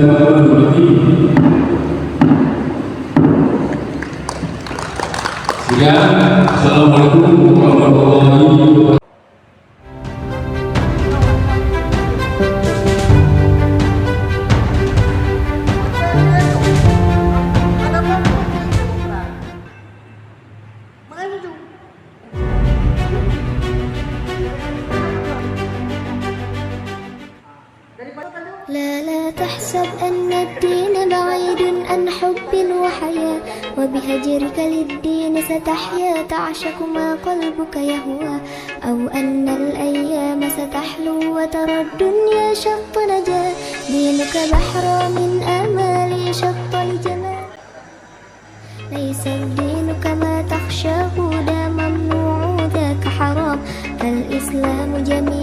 Assalamualaikum warahmatullahi wabarakatuh. لا تحسب أن الدين بعيد عن حب وحياة، وبهجرك للدين ستحيا تعشق ما قلبك يهوى، أو أن الأيام ستحلو وترى الدنيا شط نجاة. دينك بحر من آمال شط الجمال، ليس الدين كما تخشاه، ده ممنوع ذاك حرام، فالإسلام جميل